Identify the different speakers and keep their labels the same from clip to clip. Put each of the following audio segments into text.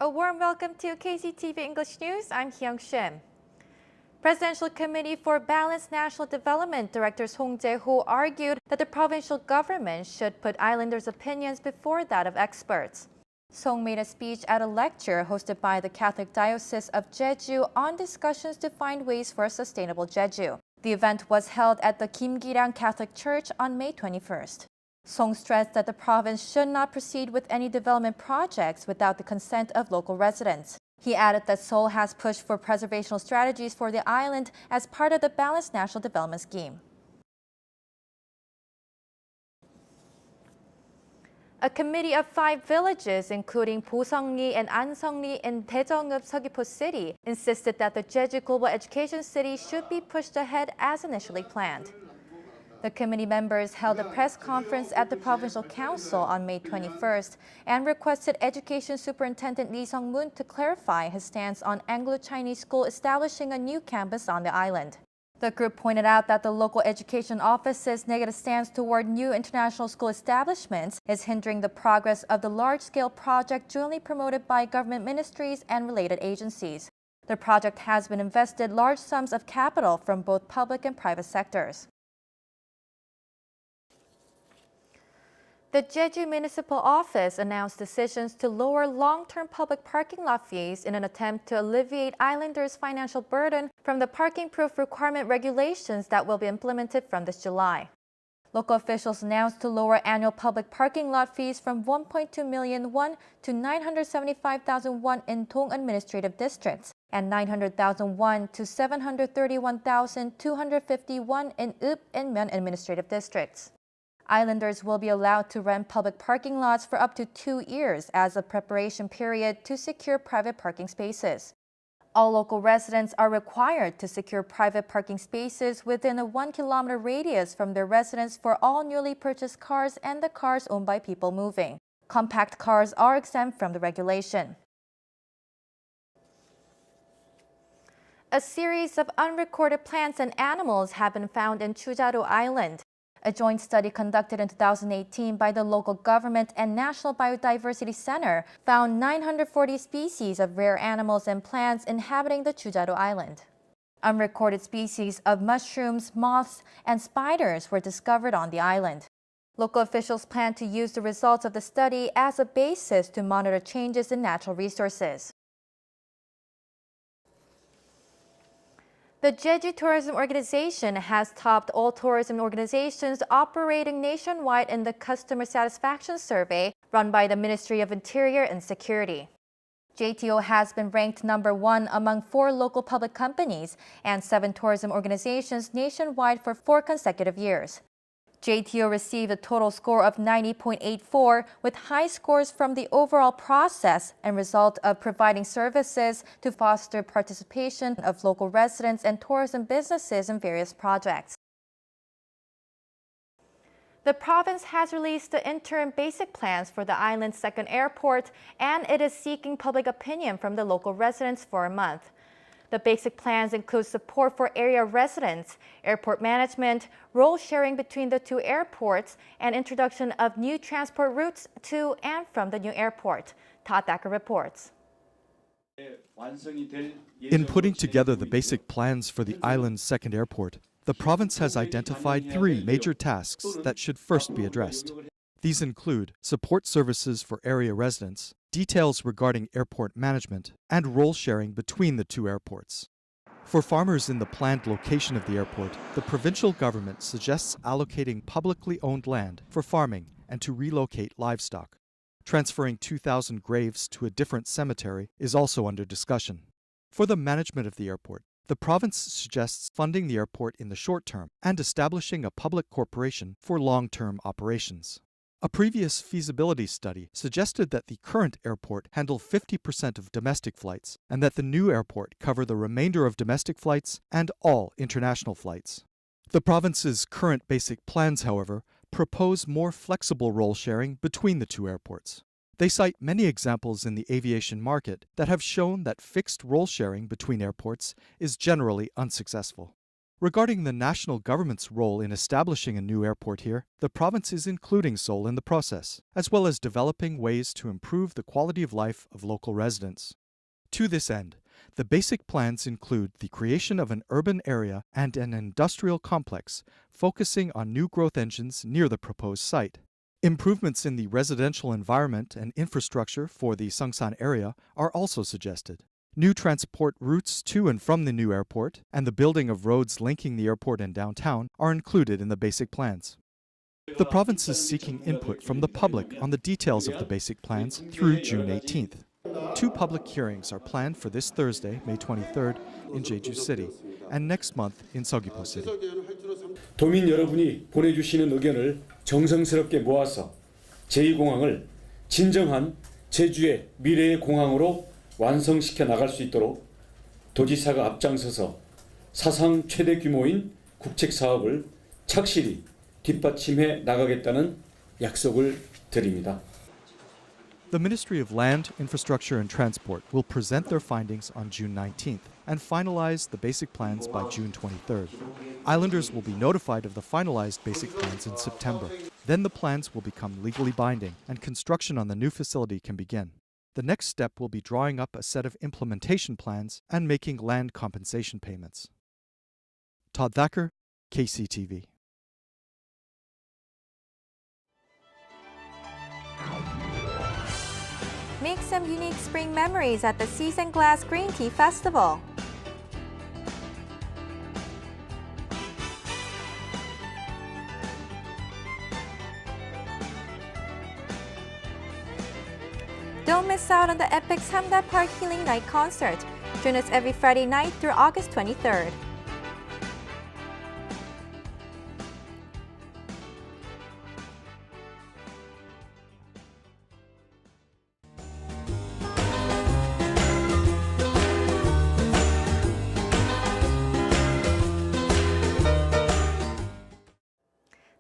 Speaker 1: A warm welcome to KCTV English News. I'm Hyung Shim. Presidential Committee for Balanced National Development Director Song Jae-ho argued that the provincial government should put islanders' opinions before that of experts. Song made a speech at a lecture hosted by the Catholic Diocese of Jeju on discussions to find ways for a sustainable Jeju. The event was held at the Kim-giryang Catholic Church on May 21st. Song stressed that the province should not proceed with any development projects without the consent of local residents. He added that Seoul has pushed for preservational strategies for the island as part of the Balanced National Development Scheme. A committee of 5 villages, including Boseongri and Anseongri in Daejeongup, Seogwipo City, insisted that the Jeju Global Education City should be pushed ahead as initially planned. The committee members held a press conference at the Provincial Council on May 21st and requested Education Superintendent Lee Sung-moon to clarify his stance on Anglo-Chinese school establishing a new campus on the island. The group pointed out that the local education office's negative stance toward new international school establishments is hindering the progress of the large-scale project jointly promoted by government ministries and related agencies. The project has been invested large sums of capital from both public and private sectors. The Jeju Municipal Office announced decisions to lower long-term public parking lot fees in an attempt to alleviate islanders' financial burden from the parking-proof requirement regulations that will be implemented from this July. Local officials announced to lower annual public parking lot fees from 1.2 million won to 975,000 won in Dong administrative districts and 900,000 won to 731,250 won in Up and Myeon administrative districts. Islanders will be allowed to rent public parking lots for up to 2 years as a preparation period to secure private parking spaces. All local residents are required to secure private parking spaces within a 1-kilometer radius from their residence for all newly purchased cars and the cars owned by people moving. Compact cars are exempt from the regulation. A series of unrecorded plants and animals have been found in Chujaru Island. A joint study conducted in 2018 by the local government and National Biodiversity Center found 940 species of rare animals and plants inhabiting the Chujaru Island. Unrecorded species of mushrooms, moths, and spiders were discovered on the island. Local officials plan to use the results of the study as a basis to monitor changes in natural resources. The Jeju Tourism Organization has topped all tourism organizations operating nationwide in the Customer Satisfaction Survey run by the Ministry of Interior and Security. JTO has been ranked number 1 among 4 local public companies and 7 tourism organizations nationwide for 4 consecutive years. JTO received a total score of 90.84 with high scores from the overall process and result of providing services to foster participation of local residents and tourism businesses in various projects. The province has released the interim basic plans for the island's second airport, and it is seeking public opinion from the local residents for a month. The basic plans include support for area residents, airport management, role sharing between the 2 airports, and introduction of new transport routes to and from the new airport. Todd Thacker reports.
Speaker 2: In putting together the basic plans for the island's second airport, the province has identified 3 major tasks that should first be addressed. These include support services for area residents, details regarding airport management, and role sharing between the 2 airports. For farmers in the planned location of the airport, the provincial government suggests allocating publicly owned land for farming and to relocate livestock. Transferring 2,000 graves to a different cemetery is also under discussion. For the management of the airport, the province suggests funding the airport in the short term and establishing a public corporation for long-term operations. A previous feasibility study suggested that the current airport handle 50% of domestic flights and that the new airport cover the remainder of domestic flights and all international flights. The province's current basic plans, however, propose more flexible role sharing between the 2 airports. They cite many examples in the aviation market that have shown that fixed role sharing between airports is generally unsuccessful. Regarding the national government's role in establishing a new airport here, the province is including Seoul in the process, as well as developing ways to improve the quality of life of local residents. To this end, the basic plans include the creation of an urban area and an industrial complex focusing on new growth engines near the proposed site. Improvements in the residential environment and infrastructure for the Seongsan area are also suggested. New transport routes to and from the new airport and the building of roads linking the airport and downtown are included in the basic plans. The province is seeking input from the public on the details of the basic plans through June 18th. 2 public hearings are planned for this Thursday, May 23rd, in Jeju City, and next month in Seogwipo City.
Speaker 3: 도민 여러분이 보내주시는 의견을 정성스럽게 모아서 제2공항을 진정한 제주의 미래의 공항으로 완성시켜 나갈 수 있도록 도지사가 앞장서서 사상 최대 규모인 국책 사업을 착실히 뒷받침해 나가겠다는 약속을 드립니다.
Speaker 2: The Ministry of Land, Infrastructure and Transport will present their findings on June 19th and finalize the basic plans by June 23rd. Islanders will be notified of the finalized basic plans in September. Then the plans will become legally binding and construction on the new facility can begin. The next step will be drawing up a set of implementation plans and making land compensation payments. Todd Thacker, KCTV.
Speaker 1: Make some unique spring memories at the Season Glass Green Tea Festival. Don't miss out on the epic Samda Park Healing Night concert. Join us every Friday night through August 23rd.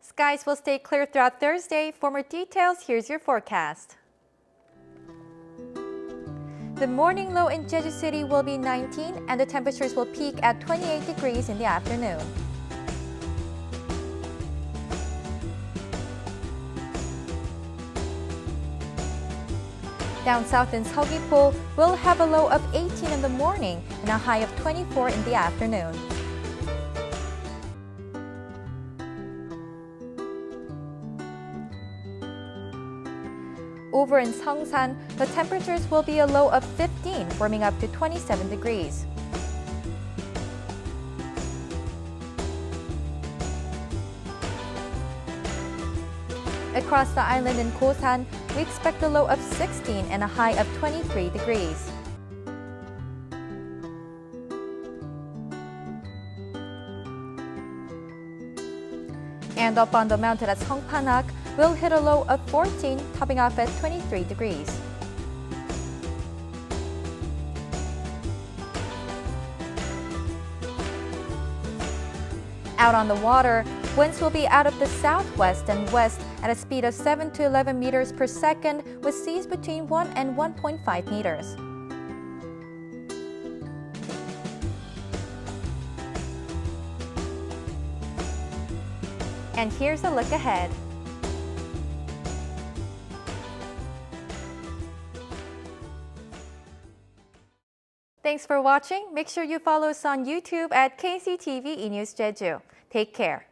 Speaker 1: Skies will stay clear throughout Thursday. For more details, here's your forecast. The morning low in Jeju City will be 19 and the temperatures will peak at 28 degrees in the afternoon. Down south in Seogwipo, we'll have a low of 18 in the morning and a high of 24 in the afternoon. Over in Seongsan, the temperatures will be a low of 15, warming up to 27 degrees. Across the island in Kosan, we expect a low of 16 and a high of 23 degrees. And up on the mountain at Songpanak, we'll hit a low of 14, topping off at 23 degrees. Out on the water, winds will be out of the southwest and west at a speed of 7 to 11 meters per second, with seas between 1 and 1.5 meters. And here's a look ahead. Thanks for watching. Make sure you follow us on YouTube at KCTV eNews Jeju. Take care.